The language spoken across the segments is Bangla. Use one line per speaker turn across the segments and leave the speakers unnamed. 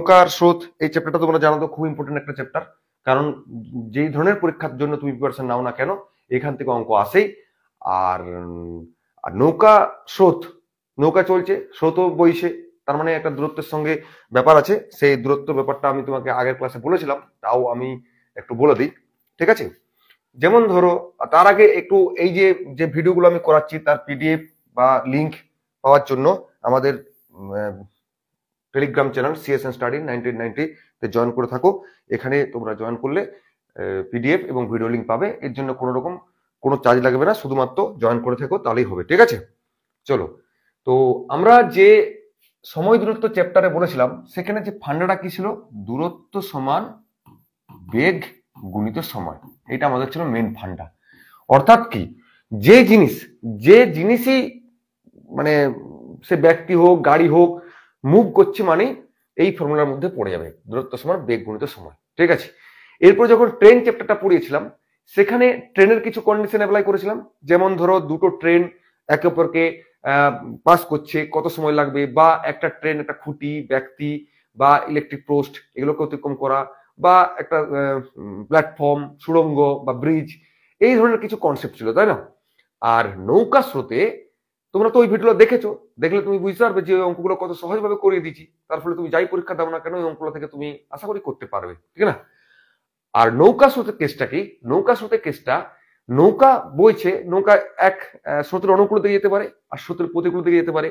নৌকার স্রোত এই চ্যাপ্টারটা তোমরা জানো তো খুব ইম্পর্টেন্ট একটা চ্যাপ্টার, কারণ যেই ধরনের পরীক্ষার জন্য তুমি প্রিপারেশন নাও না কেন এখান থেকে অঙ্ক আসেই। আর নৌকা স্রোত, নৌকা চলছে স্রোতও বইছে, তার মানে একটা দূরত্বের সঙ্গে ব্যাপার আছে। সেই দূরত্ব ব্যাপারটা আমি তোমাকে আগের ক্লাসে বলেছিলাম, তাও আমি একটু বলে দিই, ঠিক আছে? যেমন ধরো, তার আগে একটু এই যে যে ভিডিওগুলো আমি করাচ্ছি তার পিডিএফ বা লিংক পাওয়ার জন্য আমাদের টেলিগ্রাম চ্যানেল সিএসএন স্টাডি 1990 তে জয়েন করে থাকো। এখানে তোমরা জয়েন করলে পিডিএফ এবং ভিডিও লিংক পাবে, এর জন্য কোনো রকম কোনো চার্জ লাগবে না, শুধুমাত্র জয়েন করে থাকো তাহলেই হবে, ঠিক আছে? চলো, তো আমরা যে সময় দূরত্ব চ্যাপ্টারে বলেছিলাম সেখানে যে ফান্ডাটা কি ছিল, দূরত্ব সমান বেগ গুণিত সময়, এটা আমাদের ছিল মেন ফান্ডা। অর্থাৎ কি, যে জিনিসই মানে সে ব্যক্তি হোক গাড়ি হোক মুভ করছে মানে এই ফর্মুলার মধ্যে পড়ে যাবে, দূরত্ব সমান বেগ গুণিত সময়, ঠিক আছে? এরপর যখন ট্রেন চ্যাপ্টারটা পড়িয়েছিলাম সেখানে ট্রেনের কিছু কন্ডিশন অ্যাপ্লাই করেছিলাম। যেমন ধরো দুটো ট্রেন একে অপরকে পাস করছে, কত সময় লাগবে, বা একটা ট্রেন একটা খুঁটি ব্যক্তি বা ইলেকট্রিক পোস্ট এগুলোকে অতিক্রম করা, বা একটা প্ল্যাটফর্ম সুড়ঙ্গ বা ব্রিজ, এই ধরনের কিছু কনসেপ্ট ছিল, তাই না? আর নৌকা স্রোতে তোমরা তো ওই ভিডিওটা দেখেছো, দেখলে তুমি বুঝতে পারবে যে ওই অঙ্কগুলো কত সহজভাবে করিয়ে দিচ্ছি, তার ফলে তুমি যাই পরীক্ষা দাও না কেন ওই অঙ্কগুলো থেকে তুমি আশা করি করতে পারবে, ঠিক না? আর নৌকা স্রোতের কেসটা কি, নৌকা স্রোতের কেসটা নৌকা বইছে, নৌকা এক স্রোতের অনুকূল দিকে যেতে পারে আর স্রোতের প্রতিকূল দিকে যেতে পারে।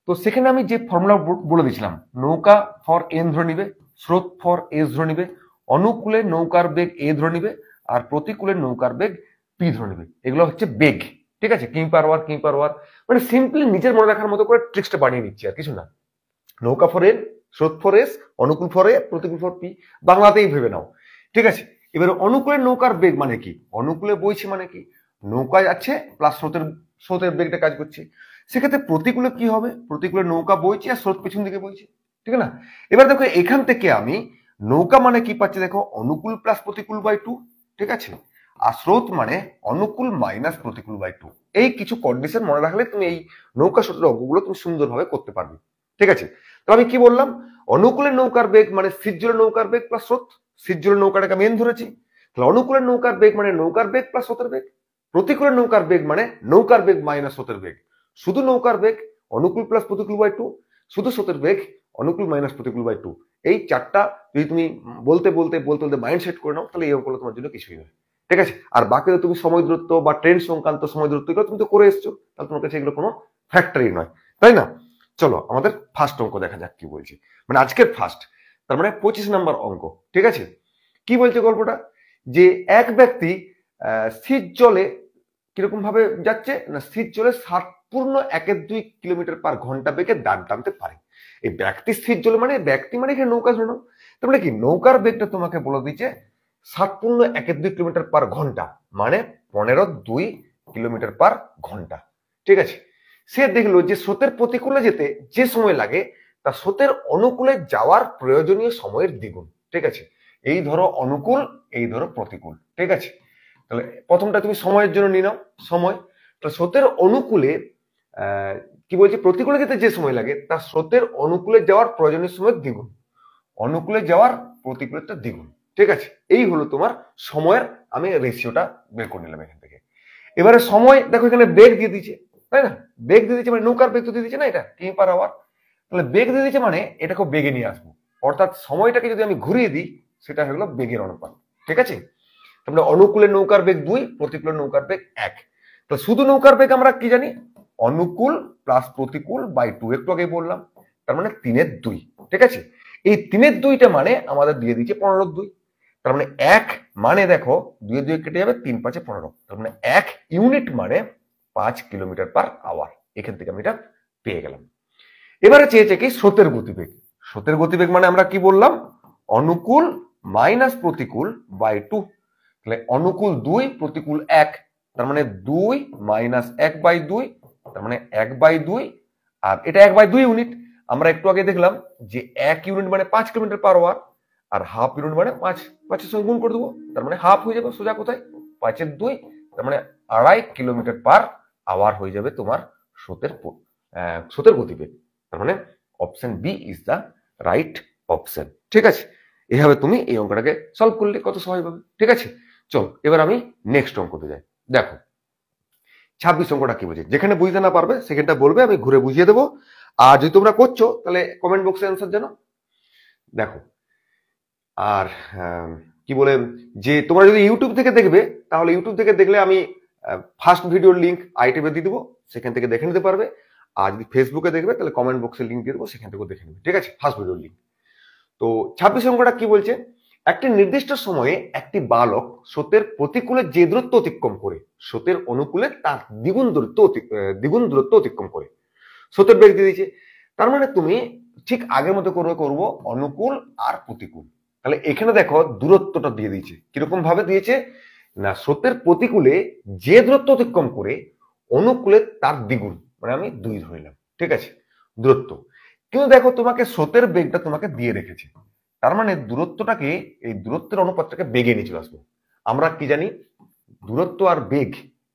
তো সেখানে আমি যে ফর্মুলা বলে দিয়েছিলাম, নৌকা ফর এন ধরে নিবে, স্রোত ফর এস ধরে নিবে, অনুকূলে নৌকার বেগ এ ধরে নিবে আর প্রতিকূলে নৌকার বেগ পি ধরে নিবে, এগুলো হচ্ছে বেগ, ঠিক আছে? কিমি পার আওয়ার, মানে সিম্পলি নিজের মনে রাখার মতো করে ট্রিক্সটা বানিয়ে নিচ্ছি, আর কিছু না। নৌকা ফর এন, স্রোত for S, Anukul for a, প্রতিকূল ফর পি, বাংলাতেই ভেবে নাও, ঠিক আছে? এবার অনুকূলে নৌকার বেগ মানে কি, অনুকূলে বইছে মানে কি, নৌকা যাচ্ছে প্লাস স্রোতের বেগটা কাজ করছে। সেক্ষেত্রে প্রতিকূলে কি হবে, প্রতিকূলে নৌকা বইছে আর স্রোত পেছন দিকে বইছে, ঠিক না? এবার দেখো এখান থেকে আমি নৌকা মানে কি পাচ্ছি, দেখো অনুকূল প্লাস প্রতিকূল বাই 2, ঠিক আছে? আর স্রোত মানে অনুকূল মাইনাস প্রতিকূল বাই 2। এই কিছু কন্ডিশন মনে রাখলে তুমি এই নৌকা স্রোতের অঙ্কগুলো তুমি সুন্দরভাবে করতে পারবে, ঠিক আছে? তো আমি কি বললাম, অনুকূলের নৌকার বেগ মানে সিজ্জলের নৌকার বেগ প্লাস স্রোত, সিজ্জলের নৌকাটাকে আমি এন ধরেছি, তাহলে অনুকূলের নৌকার বেগ মানে নৌকার বেগ প্লাস স্রোতের বেগ, প্রতিকূলের নৌকার বেগ মানে নৌকার বেগ মাইনাস স্রোতের বেগ, শুধু নৌকার বেগ অনুকূল প্লাস প্রতিকূল বাই 2, শুধু স্রোতের বেগ অনুকূল মাইনাস প্রতিকূল বাই 2। এই চারটা যদি তুমি বলতে বলতে মাইন্ড সেট করে নাও তাহলে এই অঙ্কগুলো তোমার জন্য কিছুই নয়, ঠিক আছে? আর বাকি তুমি সময় দূরত্ব বা ট্রেন সংক্রান্ত সময় দূরত্ব এগুলো তুমি তো করে এসছো, তাহলে তোমার কাছে এগুলো কোনো ফ্যাক্টরি নয়, তাই না? চলো আমাদের ফার্স্ট অঙ্ক দেখা যাক কি বলছি, মানে আজকের ফার্স্ট, তার মানে 25 নম্বর অঙ্ক, ঠিক আছে? কি বলছে গল্পটা, যে এক ব্যক্তি স্থির জলে কিরকম ভাবে যাচ্ছে না, স্থির জলে 60.12 কিলোমিটার পার ঘন্টা বেগে দাঁড় টানতে পারে। এই ব্যক্তি স্থির জলে মানে ব্যক্তি মানে এখানে নৌকা ধরো, তার মানে কি নৌকার বেগটা তোমাকে বলে দিচ্ছে 60.12 কিলোমিটার পার ঘন্টা, মানে 15.2 কিলোমিটার পার ঘন্টা, ঠিক আছে? সে দেখলো যে স্রোতের প্রতিকূলে যেতে যে সময় লাগে তা স্রোতের অনুকূলে যাওয়ার প্রয়োজনীয় সময়ের দ্বিগুণ, ঠিক আছে? এই ধরো অনুকূল, এই ধরো প্রতিকূল, ঠিক আছে? তাহলে প্রথমটা তুমি সময়ের জন্য নিয়ে নাও, সময়, তাহলে স্রোতের অনুকূলে কি বলছে, প্রতিকূলে যেতে যে সময় লাগে তা স্রোতের অনুকূলে যাওয়ার প্রয়োজনীয় সময়ের দ্বিগুণ, অনুকূলে যাওয়ার প্রতিকূলতা দ্বিগুণ, ঠিক আছে? এই হলো তোমার সময়ের, আমি রেশিওটা বের করে নিলাম এখান থেকে। এবারে সময় দেখো এখানে বেগ দিয়ে দিচ্ছে, তাই না? বেগ দিয়ে দিচ্ছে মানে নৌকার বেগ তো দিয়ে দিচ্ছে না, এটা কিমি পার আওয়ার, তাহলে বেগ দিয়ে দিচ্ছে মানে এটাকে বেগে নিয়ে আসবো, অর্থাৎ সময়টাকে যদি আমি ঘুরিয়ে দিই সেটা হলো বেগের অনুপাত, ঠিক আছে? তাহলে অনুকূলের নৌকার বেগ 2, প্রতিকূলের নৌকার বেগ 1। তো শুধু নৌকার বেগ আমরা কি জানি, অনুকূল প্লাস প্রতিকূল বাই 2, একটু আগে বললাম, তার মানে 3/2, ঠিক আছে? এই 3/2টা মানে আমাদের দিয়ে দিচ্ছে 15/2, তার মানে 1 মানে দেখো 2 2 কেটে যাবে, 3 5 15, তার মানে 1 ইউনিট মানে 5 কিলোমিটার পার আওয়ার। এখান থেকে আমি এটা পেয়ে গেলাম। এবারে চেয়েছে কি স্রোতের গতিবেগ, স্রোতের গতিবেগ মানে আমরা কি বললাম, অনুকূল মাইনাস প্রতিকূল বাই 2, তাহলে অনুকূল 2 প্রতিকূল 1, তার মানে 2 মাইনাস 1/2, তার মানে 1/2, আর এটা 1/2 ইউনিট। আমরা একটু আগে দেখলাম যে 1 ইউনিট মানে 5 কিলোমিটার পার আওয়ার, আর হাফ ইউনিট মানে 5 সঙ্গে গুণ করে দেবো, তার মানে হাফ হয়ে যাবে সোজা কোথায়, 5/2, তার মানে 2.5 কিলোমিটার পার আওয়ার হয়ে যাবে তোমার স্রোতের গতিবেগ। তার মানে option B is the right option. ঠিক আছে, এভাবে তুমি এই অঙ্কটাকে সলভ করলে কত সহজভাবে। ঠিক আছে, চল এবার আমি নেক্সট অঙ্কতে যাই। দেখো 26 অঙ্কটা কি বলছে, যেখানে বুঝতে না পারবে সেখানটা বলবে, আমি ঘুরে বুঝিয়ে দেবো। আর যদি তোমরা করছো তাহলে কমেন্ট বক্সে অ্যান্সার জানাও। দেখো আর কি বলে, যে তোমরা যদি ইউটিউব থেকে দেখবে তাহলে ইউটিউব থেকে দেখলে আমি ফার্স্ট ভিডিওর লিঙ্ক আইটেমে দিয়ে দেবো, সেখান থেকে দেখে নিতে পারবে। আর যদি ফেসবুকে দেখবে তাহলে কমেন্ট বক্সে লিঙ্ক দিয়ে দেবো, সেখান থেকেও দেখে নেবে। ঠিক আছে, ফার্স্ট ভিডিওর লিঙ্ক। তো 26 অঙ্কটা কি বলছে, একটি নির্দিষ্ট সময়ে একটি বালক স্রোতের প্রতিকূলে যে দূরত্ব অতিক্রম করে স্রোতের অনুকূলে তার দ্বিগুণ দূরত্ব অতিক্রম করে স্রোতের বেগ দিয়ে দিয়েছে। তার মানে তুমি ঠিক আগের মতো করবো অনুকূল আর প্রতিকূল। তাহলে এখানে দেখো দূরত্বটা দিয়ে দিয়েছে, কিরকম ভাবে দিয়েছে না, স্রোতের প্রতিকূলে যে দূরত্ব অতিক্রম করে অনুকূলে তার দ্বিগুণ, মানে আমি 2 ধরলাম। ঠিক আছে, দূরত্ব। কিন্তু দেখো তোমাকে স্রোতের বেগটা তোমাকে দিয়ে রেখেছে, তার মানে দূরত্বটাকে, এই দূরত্বের অনুপাতটাকে বেগে নিয়ে চলে আসবো। আমরা কি জানি, দূরত্ব আর বেগ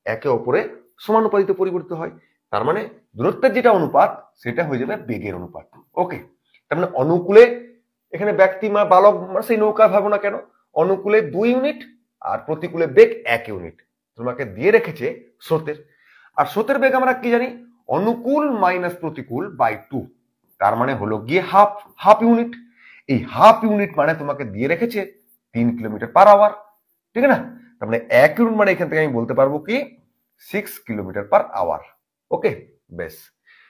একে অপরে সমানুপাতিতে পরিবর্তিত হয়। তার মানে দূরত্বের যেটা অনুপাত সেটা হয়ে যাবে বেগের অনুপাত। ওকে, তার মানে অনুকূলে এখানে ব্যক্তি মা বালক সেই নৌকা ভাবো না কেন, অনুকূলে 2 ইউনিট আর প্রতিকূলে বেগ 1 ইউনিট তোমাকে দিয়ে রেখেছে স্রোতের। আর স্রোতের বেগ আমরা কি জানি, অনুকূল মাইনাস প্রতিকূল বাই 2, তার মানে হলো গিয়ে হাফ ইউনিট। এই হাফ ইউনিট মানে তোমাকে দিয়ে রেখেছে 3 কিলোমিটার পার আওয়ার। ঠিক না, তার মানে 1 ইউনিট মানে এখান থেকে আমি বলতে পারবো কি 6 কিলোমিটার পার আওয়ার। ওকে, বেশ,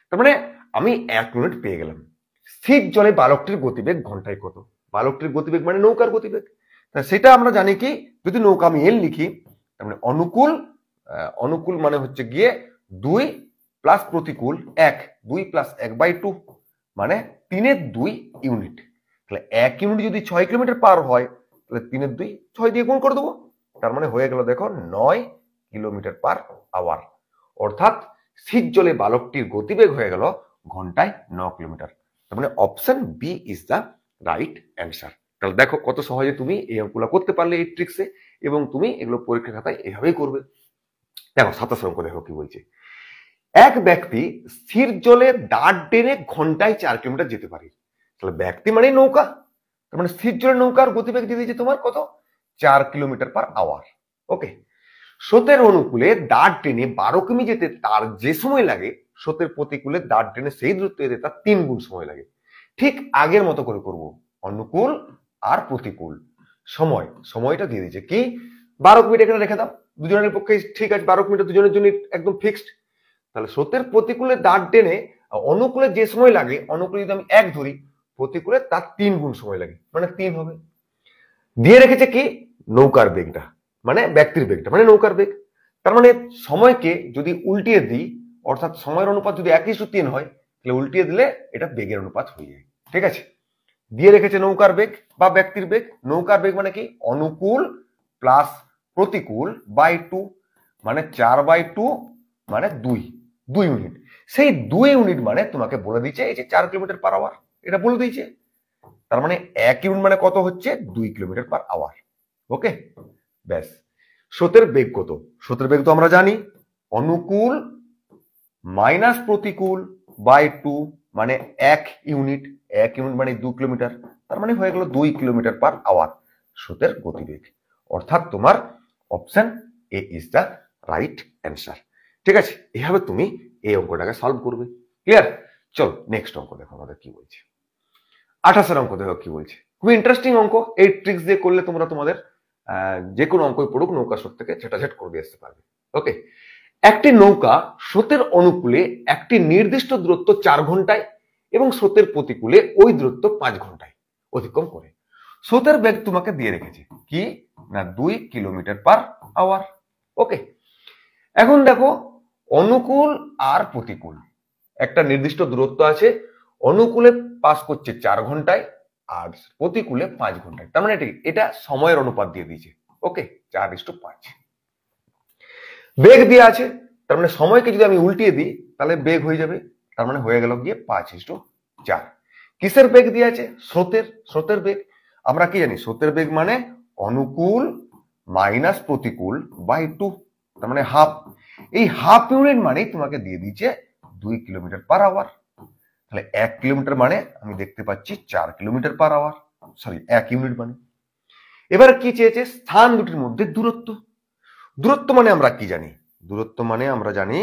তার মানে আমি 1 ইউনিট পেয়ে গেলাম। স্থির জলে বালকটির গতিবেগ ঘন্টায় কত, বালকটির গতিবেগ মানে নৌকার গতিবেগ, সেটা আমরা জানি কি, যদি নৌকা আমি এল লিখি, তার মানে অনুকূল মানে হচ্ছে গিয়ে 2 প্লাস প্রতিকূল 1, 2 প্লাস 1/2 মানে 3/2 ইউনিট। তাহলে 1 ইউনিট যদি 6 কিলোমিটার পার হয় তাহলে 3/2 6 দিয়ে গুণ করে দেবো, তার মানে হয়ে গেল দেখো 9 কিলোমিটার পার আওয়ার। অর্থাৎ স্থির জলে বালকটির গতিবেগ হয়ে গেল ঘন্টায় 9 কিলোমিটার। তার মানে option B is the right answer. তাহলে দেখো কত সহজে তুমি এই অঙ্কগুলো করতে পারলে এই ট্রিক্সে, এবং তুমি এগুলো পরীক্ষা খাতায় এভাবেই করবে। দেখো 27 অঙ্ক দেখো কি বলছে, এক ব্যক্তি স্থির জলে দাঁড় টেনে ঘন্টায় 4 কিলোমিটার যেতে পারে। তাহলে ব্যক্তি মানে নৌকা, তার মানে স্থির জলে নৌকার গতিবেগ দিয়ে দিয়েছে তোমার কত, 4 কিলোমিটার পার আওয়ার। ওকে, স্রোতের অনুকূলে দাঁড় টেনে 12 কিমি যেতে তার যে সময় লাগে স্রোতের প্রতিকূলে দাঁড় টেনে সেই দূরত্ব যেতে তার 3 গুণ সময় লাগে। ঠিক আগের মতো করে করব, অনুকূল আর প্রতিকূল। সময়টা দিয়ে দিয়েছে কি 12 কিমি, এখানে রেখে দাও, দুজনের পক্ষে ঠিক আছে 12 কিমি দুজনের জন্য একদম ফিক্সড। তাহলে স্রোতের প্রতিকূলে দাঁড় টেনে অনুকূলে যে সময় লাগে, অনুকূলে যদি আমি 1 ধরি, প্রতিকূলে তার 3 গুণ সময় লাগে, মানে 3 হবে। দিয়ে রেখেছে কি নৌকার বেগটা, মানে ব্যক্তির বেগটা মানে নৌকার বেগ। তার মানে সময়কে যদি উল্টিয়ে দিই, অর্থাৎ সময়ের অনুপাত যদি 1:3 হয়, তাহলে উল্টিয়ে দিলে এটা বেগের অনুপাত হয়ে যায়। ঠিক আছে, দিয়ে রেখেছে নৌকার বেগ বা ব্যক্তির বেগ। নৌকার বেগ মানে কি অনুকূল প্লাস প্রতিকূল বাই 2, মানে 4/2 মানে 2 ইউনিট। সেই 2 ইউনিট মানে তোমাকে বলে দিচ্ছে এই যে 4 কিলোমিটার পার আওয়ার, এটা বলে দিয়েছে। তার মানে 1 ইউনিট মানে কত হচ্ছে 2 কিলোমিটার পার আওয়ার। ওকে, ব্যাস। স্রোতের বেগ কত, স্রোতের বেগ তো আমরা জানি অনুকূল মাইনাস প্রতিকূল বাই 2 মানে 1 ইউনিট, 1 ইউনিট মানে 2 কিলোমিটার, তার মানে হয়ে গেল 2 কিলোমিটার পার আওয়ার স্রোতের গতিবেগ। অর্থাৎ তোমার option A is the right answer. ঠিক আছে, এভাবে তুমি এই অঙ্কটাকে সলভ করবে। ক্লিয়ার? চল নেক্সট অঙ্ক দেখো আমাদের কি বলছে। 28 অঙ্ক দেখো কি বলছে, খুব ইন্টারেস্টিং অঙ্ক। এই ট্রিক্স দিয়ে করলে তোমরা তোমাদের যে কোনো অঙ্কই পড়ুক নৌকা স্রোত থেকে ঝেটাঝেট করে দিয়ে আসতে পারবে। ওকে, একটি নৌকা স্রোতের অনুকূলে একটি নির্দিষ্ট দূরত্ব 4 ঘন্টায় এবং স্রোতের প্রতিকূলে ওই দূরত্ব 5 ঘন্টায় অতিক্রম করে। স্রোতের বেগ তোমাকে দিয়ে রেখেছে কি না 2 কিলোমিটার পার আওয়ার। ওকে, এখন দেখো অনুকূল আর প্রতিকূল একটা নির্দিষ্ট দূরত্ব আছে, অনুকূলে পাস করছে 4 ঘন্টায় আর প্রতিকূলে 5 ঘন্টায়। তার মানে এটা সময়ের অনুপাত দিয়ে দিয়েছে। ওকে, 4:5। বেগ দিয়ে আছে, তার মানে সময়কে যদি আমি উল্টিয়ে দিই তাহলে বেগ হয়ে যাবে, তার মানে হয়ে গেল গিয়ে 5:4। কিসের বেগ দিয়ে আছে, স্রোতের বেগ। আমরা কি জানি স্রোতের বেগ মানে অনুকূল মাইনাস প্রতিকূল বাই 2, তার মানে হাফ। এই হাফ ইউনিট মানে তোমাকে দিয়ে দিচ্ছে 2 কিলোমিটার পার আওয়ার। তাহলে 1 কিলোমিটার মানে আমি দেখতে পাচ্ছি 4 kilometre per hour, sorry 1 unit মানে। এবার কি চেয়েছে, স্থান দুটির মধ্যে দূরত্ব। দূরত্ব মানে আমরা কি জানি, দূরত্ব মানে আমরা জানি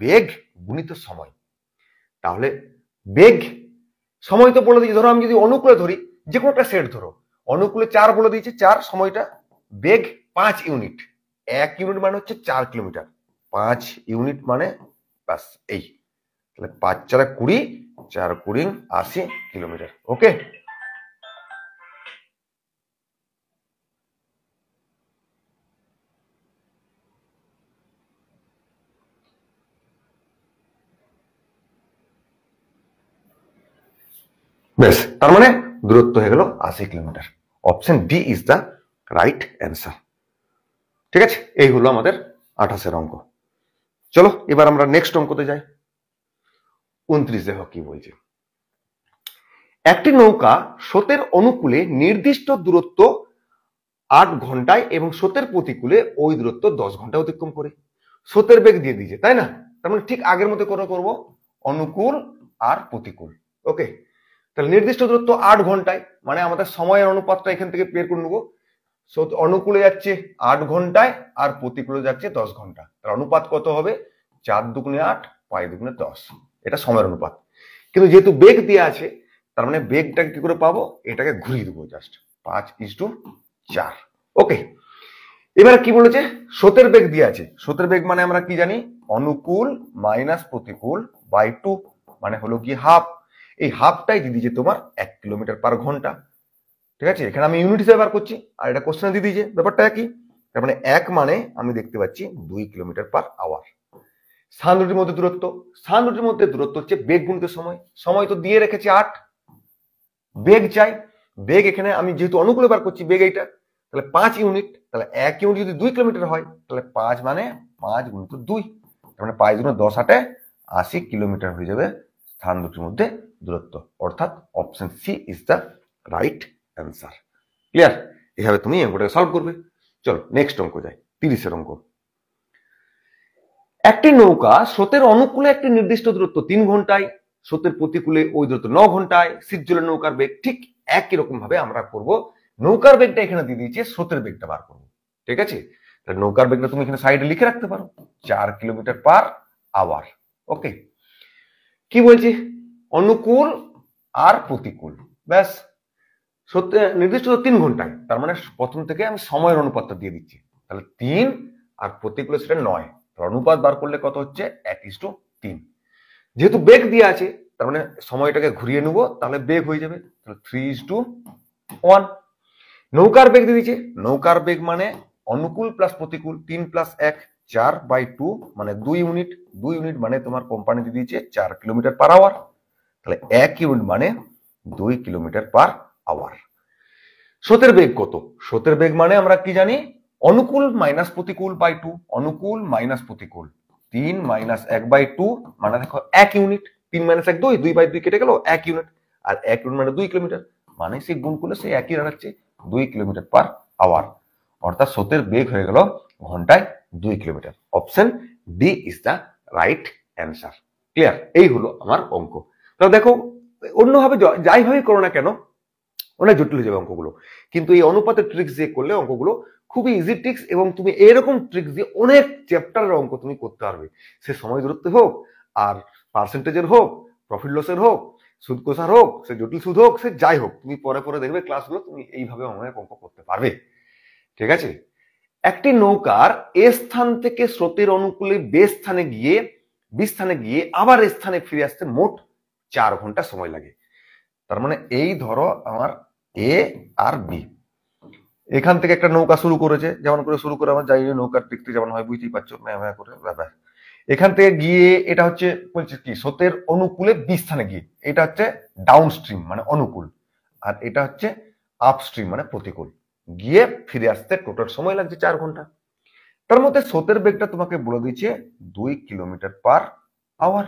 বেগ গুণিত সময়। তাহলে বেগ, সময় তো বলে দিয়েছে, ধরো আমি যদি অনুকূলে ধরি, যে কোনো একটা সেট ধরো, অনুকূলে 4 বলে দিয়েছে, 4 সময়টা, বেগ 5 ইউনিট, 1 ইউনিট মানে হচ্ছে 4 কিলোমিটার, 5 ইউনিট মানে বাস এই, তাহলে 5 4 20, 4 20 80 কিলোমিটার। ওকে, বেশ, তার মানে দূরত্ব হয়ে গেল 80 kilometre. Option D is the right answer. ঠিক আছে, এই হলো আমাদের 28 অঙ্ক। চলো এবার আমরা নেক্সট অঙ্কতে যাই। 29 দেখো কি বলছে, একটি নৌকা স্রোতের অনুকূলে নির্দিষ্ট দূরত্ব 8 ঘন্টায় এবং স্রোতের প্রতিকূলে ওই দূরত্ব 10 ঘন্টায় অতিক্রম করে। স্রোতের বেগ দিয়ে দিয়েছে, তাই না? তার মানে ঠিক আগের মতো করে করবো, অনুকূল আর প্রতিকূল। ওকে, তাহলে নির্দিষ্ট দূরত্ব 8 ঘন্টায়, মানে আমাদের সময়ের অনুপাতটা এখান থেকে বের করে নেবো। অনুকূলে যাচ্ছে 8 ঘন্টায় আর প্রতিকূলে যাচ্ছে 10 ঘন্টা, তার অনুপাত কত হবে? 4 দুগুণে 8, 5 দুগুণে 10, এটা সময়ের অনুপাত। কিন্তু যেহেতু বেগ দেওয়া আছে, তার মানে বেগটাকে কি করে পাবো? এটাকে ঘুরিয়ে দেবো জাস্ট, 5:4। ওকে, এবারে কি বলেছে, স্রোতের বেগ দিয়ে আছে। স্রোতের বেগ মানে আমরা কি জানি, অনুকূল মাইনাস প্রতিকূল বাই 2, মানে হলো কি হাফ। এই হাফটাই দিয়ে দিয়েছে তোমার 1 কিলোমিটার পার ঘন্টা। ঠিক আছে, এখানে আমি ইউনিট হিসেবে বার করছি, আর এটা কোশ্চেনে দিয়ে দিয়েছে, ব্যাপারটা একই। তার মানে 1 মানে আমি দেখতে পাচ্ছি 2 কিলোমিটার পার আওয়ার। স্থান দুটির মধ্যে দূরত্ব, স্থান দুটির মধ্যে দূরত্ব হচ্ছে বেগ গুণিত সময়। সময় তো দিয়ে রেখেছি 8, বেগ চাই, বেগ এখানে আমি যেহেতু অনুকূলে বার করছি বেগ এইটা, তাহলে 5 ইউনিট, তাহলে 1 ইউনিট যদি 2 কিলোমিটার হয়, তাহলে 5 মানে 5 গুণিত 2, তার মানে 5 গুণিত 10 8 80 কিলোমিটার হয়ে যাবে স্থান দুটির মধ্যে দূরত্ব। অর্থাৎ option C is the right answer. Clear? এভাবে তুমি অঙ্কটাকে সলভ করবে। চলো নেক্সট অঙ্ক যাই, 30 অঙ্ক। একটি নৌকা স্রোতের অনুকূলে একটি নির্দিষ্ট দূরত্ব 3 ঘন্টায়, স্রোতের প্রতিকূলে ওই দূরত্ব 9 ঘন্টায়, স্থির জলে নৌকার বেগ ঠিক একই রকম ভাবে আমরা করব। নৌকার বেগটা এখানে দিয়ে দিয়েছে, স্রোতের বেগটা বার করবো। ঠিক আছে, তাহলে নৌকার বেগটা তুমি এখানে সাইডে লিখে রাখতে পারো, 4 কিলোমিটার পার আওয়ার। ওকে, কি বলছি, অনুকূল আর প্রতিকূল, ব্যাস। সত্যি নির্দিষ্ট 3 ঘন্টায়, তার মানে প্রথম থেকে আমি সময়ের অনুপাতটা দিয়ে দিচ্ছি, তাহলে 3 আর প্রতিকূলে সেটা 9, অনুপাত বার করলে কত হচ্ছে 1:3। যেহেতু বেগ দিয়ে আছে, তার মানে সময়টাকে ঘুরিয়ে নেবো, তাহলে বেগ হয়ে যাবে, তাহলে 3:1। নৌকার বেগ দিয়ে দিচ্ছে, নৌকার বেগ মানে অনুকূল প্লাস প্রতিকূল, 3 + 1 4/2, মানে 2 ইউনিট। 2 ইউনিট মানে তোমার কোম্পানি দিয়ে দিয়েছে 4 কিলোমিটার পার আওয়ার, তাহলে 1 ইউনিট মানে 2 কিলোমিটার পার আওয়ার। স্রোতের বেগ কত? স্রোতের বেগ মানে আমরা কি জানি, অনুকূল মাইনাস প্রতিকূল বাই 2, অনুকূল মাইনাস প্রতিকূল, 3 - 1/2 মানে দেখো 1 ইউনিট, 3 - 1 2, 2/2 কেটে গেল, 1 ইউনিট। আর 1 ইউনিট মানে 2 কিলোমিটার, মানে সেই গুণ করলে সেই একই দাঁড়াচ্ছে 2 কিলোমিটার পার আওয়ার। অর্থাৎ স্রোতের বেগ হয়ে গেল ঘন্টায় 2 kilometre. Option D is the right answer. Clear? এই হলো আমার অঙ্ক। তাহলে দেখো, অন্যভাবে যাইভাবে করো না কেন, অনেক জটিল হয়ে যাবে অঙ্কগুলো, কিন্তু এই অনুপাতের ট্রিক্স দিয়ে করলে অঙ্কগুলো খুবই ইজি ট্রিক্স, এবং তুমি এরকম ট্রিক্স দিয়ে অনেক চ্যাপ্টারের অঙ্ক তুমি করতে পারবে। সে সময় দূরত্ব হোক, আর পার্সেন্টেজের হোক, প্রফিট লসের হোক, সুদ কোষার হোক, সে জটিল সুদ হোক, সে যাই হোক, তুমি পরে পরে দেখবে ক্লাসগুলো, তুমি এইভাবে অনেক অঙ্ক করতে পারবে। ঠিক আছে, একটি নৌকার এ স্থান থেকে স্রোতের অনুকূলে বি স্থানে গিয়ে আবার এ স্থানে ফিরে আসতে মোট 4 ঘন্টা সময় লাগে। তার মানে এই ধরো আমার এ আর বি, এখান থেকে একটা নৌকা শুরু করেছে, যেমন করে শুরু করে আমরা যাই, নৌকার দেখতে যেমন হয় বুঝতেই পারছো, ম্যাম করে ব্যাপার। এখান থেকে গিয়ে এটা হচ্ছে বলছে কি, স্রোতের অনুকূলে বি স্থানে গিয়ে, এটা হচ্ছে ডাউন স্ট্রিম মানে অনুকূল, আর এটা হচ্ছে আপ স্ট্রিম মানে প্রতিকূল, গিয়ে ফিরে আসতে টোটাল সময় লাগছে 4 ঘন্টা। তার মধ্যে স্রোতের বেগটা তোমাকে বলে দিচ্ছে 2 কিলোমিটার পার আওয়ার।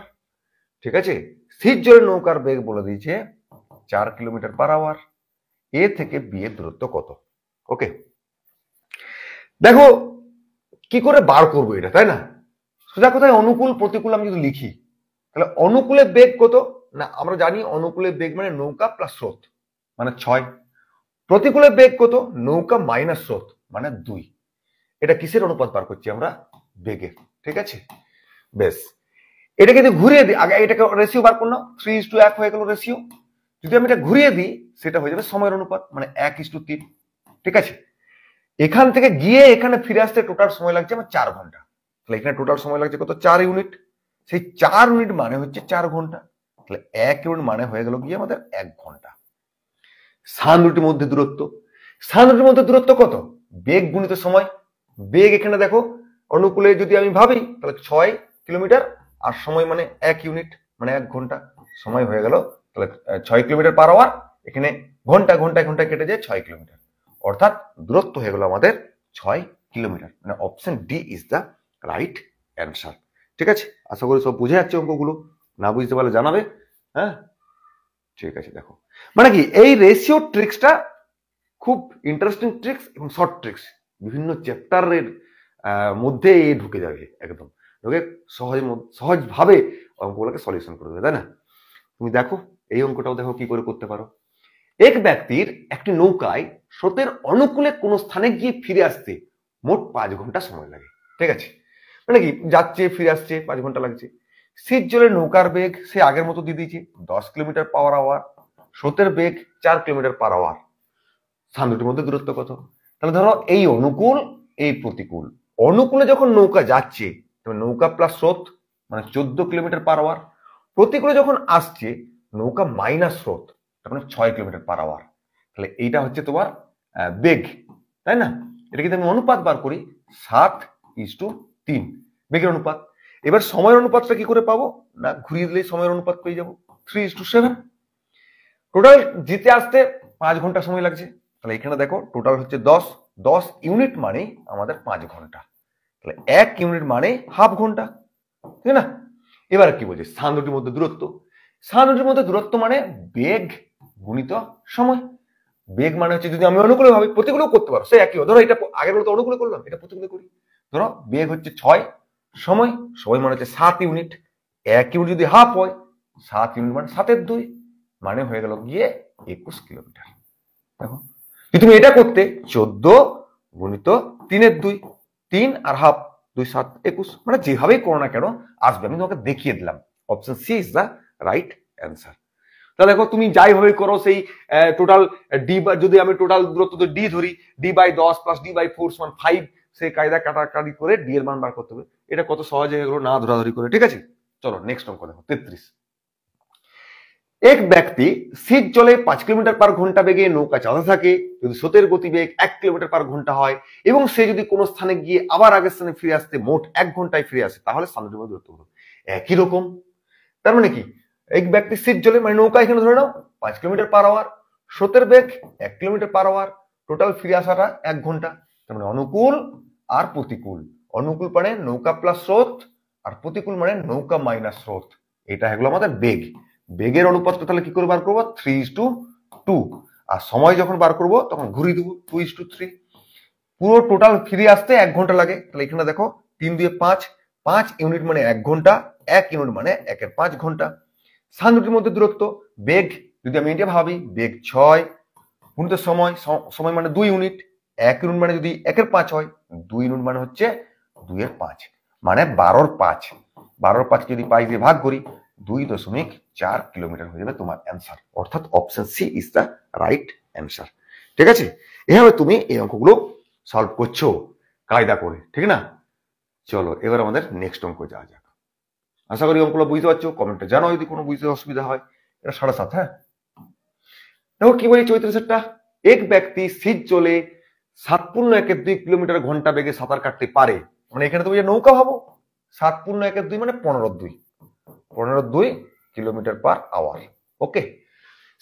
ঠিক আছে, স্থির জলের নৌকার বেগ বলে দিয়েছে 4 কিলোমিটার পার আওয়ার। এ থেকে বি এর দূরত্ব কত? ওকে, দেখো কি করে বার করবো এটা, তাই না? সোজা কথায় অনুকূল প্রতিকূল আমি যদি লিখি, তাহলে অনুকূলে বেগ কত? না আমরা জানি অনুকূলে বেগ মানে নৌকা প্লাস স্রোত মানে 6, প্রতিকূলে বেগ কত? নৌকা মাইনাস স্রোত মানে 2। এটা কিসের অনুপাত বার করছি আমরা? বেগের। ঠিক আছে, বেশ। এটাকে যদি ঘুরিয়ে দিই, আগে এটাকে রেশিও বার করলাম, 3:1 হয়ে গেল রেশিও। যদি আমি এটা ঘুরিয়ে দিই সেটা হয়ে যাবে সময়ের অনুপাত মানে 1:3। ঠিক আছে, এখান থেকে গিয়ে এখানে ফিরে আসতে টোটাল সময় লাগছে আমার 4 ঘন্টা। তাহলে এখানে টোটাল সময় লাগছে কত? 4 ইউনিট। সেই 4 ইউনিট মানে হচ্ছে 4 ঘন্টা। তাহলে 1 ইউনিট মানে হয়ে গেল গিয়ে আমাদের 1 ঘন্টা। স্থান দুটির মধ্যে দূরত্ব, স্থান দুটির মধ্যে দূরত্ব কত? বেগ গুণিত সময়। বেগ এখানে দেখো অনুকূলে যদি আমি ভাবি তাহলে 6 কিলোমিটার, আর সময় মানে 1 ইউনিট মানে 1 ঘন্টা। সময় হয়ে গেল তাহলে 6 কিলোমিটার পার আওয়ার, এখানে ঘন্টা ঘন্টায় ঘন্টায় কেটে যায় 6 কিলোমিটার, অর্থাৎ দূরত্ব হয়ে গেল আমাদের 6 কিলোমিটার। মানে option D is the right answer. ঠিক আছে, আশা করি সব বুঝে যাচ্ছে অঙ্কগুলো। না বুঝতে পারলে জানাবে। হ্যাঁ, ঠিক আছে। দেখো মানে কি, এই রেশিও ট্রিক্সটা খুব ইন্টারেস্টিং ট্রিক্স এবং শর্ট ট্রিক্স, বিভিন্ন চ্যাপ্টারের মধ্যে ঢুকে যাবে, একদম ঢুকে সহজভাবে অঙ্কগুলোকে সলিউশন করে দেবে, তাই না? তুমি দেখো এই অঙ্কটাও দেখো কি করে করতে পারো। এক ব্যক্তির একটি নৌকায় স্রোতের অনুকূলে কোন স্থানে গিয়ে ফিরে আসতে মোট 5 ঘন্টা সময় লাগে। ঠিক আছে, মানে কি, যাচ্ছে ফিরে আসছে 5 ঘন্টা লাগছে। শীত জলে নৌকার বেগ সে আগের মতো দিয়ে দিয়েছে 10 কিলোমিটার পার আওয়ার, স্রোতের বেগ 4 কিলোমিটার পার আওয়ার। স্থান দুটির মধ্যে দূরত্ব কত? তাহলে ধরো এই অনুকূল এই প্রতিকূল। অনুকূলে যখন নৌকা যাচ্ছে তবে নৌকা প্লাস স্রোত মানে 14 কিলোমিটার পার আওয়ার। প্রতিকূলে যখন আসছে নৌকা মাইনাস স্রোত তার মানে 6 কিলোমিটার পার আওয়ার। তাহলে এইটা হচ্ছে তোমার বেগ, তাই না? এটা কিন্তু আমি অনুপাত বার করি 7:3 বেগের অনুপাত। এবার সময়ের অনুপাতটা কি করে পাবো? না ঘুরিয়ে দিলেই সময়ের অনুপাত পেয়ে যাবো 3:7। টোটাল জিতে আসতে 5 ঘন্টা সময় লাগছে। তাহলে এখানে দেখো টোটাল হচ্ছে 10 ইউনিট মানে আমাদের 5 ঘন্টা। তাহলে 1 ইউনিট মানে হাফ ঘন্টা, ঠিক না? এবার কি বলছে? স্থান দুটির মধ্যে দূরত্ব। স্থান দুটির মধ্যে দূরত্ব মানে বেগ গুণিত সময়। বেগ মানে হচ্ছে, যদি আমি অনুকূলে ভাবি, প্রতিকূলে করতে পারো, সে একই। ধরো এটা আগের মতো অনুকূলে করলাম, এটা প্রতিকূলে করি। ধরো বেগ হচ্ছে 6, সময় সময় মানে হচ্ছে 7 ইউনিট। 1 ইউনিট যদি হাফ হয়, 7 ইউনিট মানে 7/2 মানে হয়ে গেল গিয়ে 21 কিলোমিটার। দেখো যদি তুমি এটা করতে 14 গুণিত 3/2, 3 আর হাফ 2 7 21, মানে যেভাবেই করো না কেন আসবে। আমি তোমাকে দেখিয়ে দিলাম। Option C is the right answer. তাহলে দেখো তুমি যাইভাবে করো, সেই টোটাল ডি, যদি আমি টোটাল দূরত্ব ডি ধরি, d/10 প্লাস d/4 সমান 5, সেই কায়দা কাটাকাটি করে ডি এর মান বার করতে হবে। এটা কত সহজে হয়ে গেল না ধরাধরি করে। ঠিক আছে, চলো নেক্সট অঙ্ক দেখো 33। এক ব্যক্তি শীত জলে 5 কিলোমিটার পার ঘন্টা বেগে নৌকা চালাতে থাকে। যদি স্রোতের গতিবেগ 1 কিলোমিটার পার ঘন্টা হয় এবং সে যদি কোনো স্থানে গিয়ে আবার আগের স্থানে ফিরে আসতে মোট 1 ঘন্টায় ফিরে আসে, তাহলে স্থানটির মধ্যে দূরত্ব কত? একই রকম। তার মানে কি, এক ব্যক্তি শীত জলে মানে নৌকা এখানে ধরে নাও 5 কিলোমিটার পার আওয়ার, স্রোতের বেগ 1 কিলোমিটার পার আওয়ার, টোটাল ফিরে আসাটা 1 ঘন্টা। তার মানে অনুকূল আর প্রতিকূল। অনুকূল মানে নৌকা প্লাস স্রোত, আর প্রতিকূল মানে নৌকা মাইনাস স্রোত। এটা হলো আমাদের বেগ। বেগের অনুপাতটা তাহলে কি করে বার করবো? 3:2। আর সময় যখন বার করবো তখন ঘুরিয়ে দেবো 2:3। পুরো টোটাল ফিরে আসতে 1 ঘন্টা লাগে। তাহলে এখানে দেখো 3 দিয়ে 5, 5 ইউনিট মানে 1 ঘন্টা, 1 ইউনিট মানে 1/5 ঘন্টা। স্থান দুটির মধ্যে দূরত্ব, বেগ যদি আমি এটা ভাবি, বেগ 6 গুণিত সময়, সময় মানে 2 ইউনিট, 1 ইউনিট মানে যদি 1/5 হয়, 2 ইউনিট মানে হচ্ছে 2/5 মানে 12/5। 12/5 যদি 5 দিয়ে ভাগ করি 2.4 কিলোমিটার হয়ে যাবে তোমার অ্যান্সার। অর্থাৎ option C is the right answer. ঠিক আছে, এভাবে তুমি এই অঙ্কগুলো সলভ করছো কায়দা করে, ঠিক না? চলো এবার আমাদের নেক্সট অঙ্ক যাওয়া যাক। আশা করি অঙ্কগুলো বুঝতে পারছো। কমেন্টে জানাও যদি কোনো বুঝতে অসুবিধা হয়। এটা 7.5। হ্যাঁ দেখো কি বলি 34টা। এক ব্যক্তি শীত জলে 7.12 কিলোমিটার ঘন্টা বেগে সাঁতার কাটতে পারে। মানে এখানে তুমি যে নৌকা ভাবো, 7.12 মানে 15.2 কিলোমিটার পার আওয়ার। ওকে,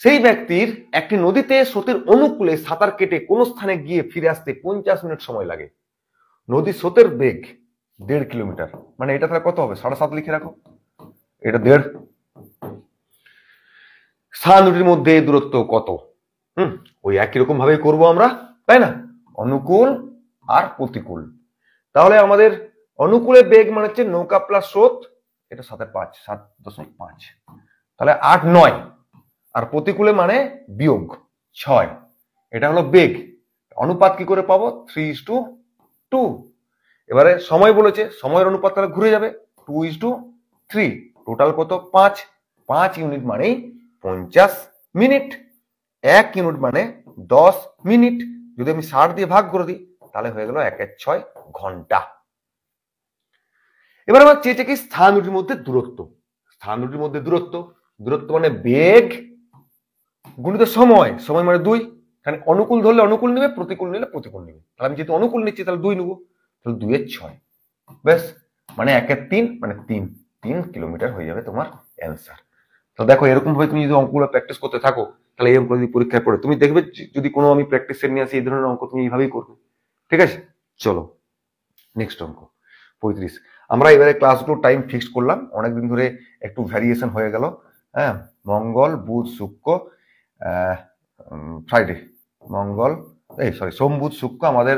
সেই ব্যক্তির একটি নদীতে স্রোতের অনুকূলে সাঁতার কেটে কোন স্থানে গিয়ে ফিরে আসতে 50 মিনিট সময় লাগে। নদীর স্রোতের বেগ 1.5 কিলোমিটার, মানে এটা তাহলে কত হবে? 7.5 লিখে রাখো, এটা 1.5। স্থান দুটির মধ্যে দূরত্ব কত? ওই একই রকম ভাবে করবো আমরা, তাই না? অনুকূল আর প্রতিকূল। তাহলে আমাদের অনুকূলে বেগ মানে হচ্ছে নৌকা প্লাস স্রোত, এটা 7.5, 7.5। তাহলে 8 9, আর প্রতিকূলে মানে বিয়োগ 6, এটা হলো বেগ। অনুপাত কি করে পাবো? 3:2। এবারে সময় বলেছে, সময়ের অনুপাত তাহলে ঘুরে যাবে 2:3, টোটাল কত? 5। 5 ইউনিট মানেই 50 মিনিট, 1 ইউনিট মানে 10 মিনিট। যদি আমি 60 দিয়ে ভাগ করে দিই তাহলে হয়ে গেল 1/6 ঘন্টা। এবার আমার চেয়েছে কি স্থান দুটির মধ্যে দূরত্ব। স্থান দুটির মধ্যে দূরত্ব, দূরত্ব মানে বেগ গুণিত সময়, সময় মানে 2। কারণ অনুকূল ধরলে অনুকূল নেবে, প্রতিকূল নিলে প্রতিকূল নেবে। তাহলে আমি যেহেতু অনুকূল নিচ্ছি তাহলে 2 নেবো, তাহলে 2/6, ব্যাস। মানে 1/3 মানে 3 কিলোমিটার হয়ে যাবে তোমার অ্যান্সার। তো দেখো এরকম ভাবে তুমি যদি অঙ্কগুলো প্র্যাকটিস করতে থাকো তাহলে এই অঙ্ক যদি পরীক্ষায় পড়ে তুমি দেখবে যদি কোনো আমি প্র্যাকটিস সেট নিয়ে আসি এই ধরনের অঙ্ক তুমি এইভাবেই করবে। ঠিক আছে, চলো নেক্সট অঙ্ক 35। আমরা এবারে ক্লাসগুলো টাইম ফিক্সড করলাম, অনেকদিন ধরে একটু ভ্যারিয়েশন হয়ে গেল। হ্যাঁ, মঙ্গল বুধ শুক্র ফ্রাইডে, মঙ্গল সোম বুধ শুক্র আমাদের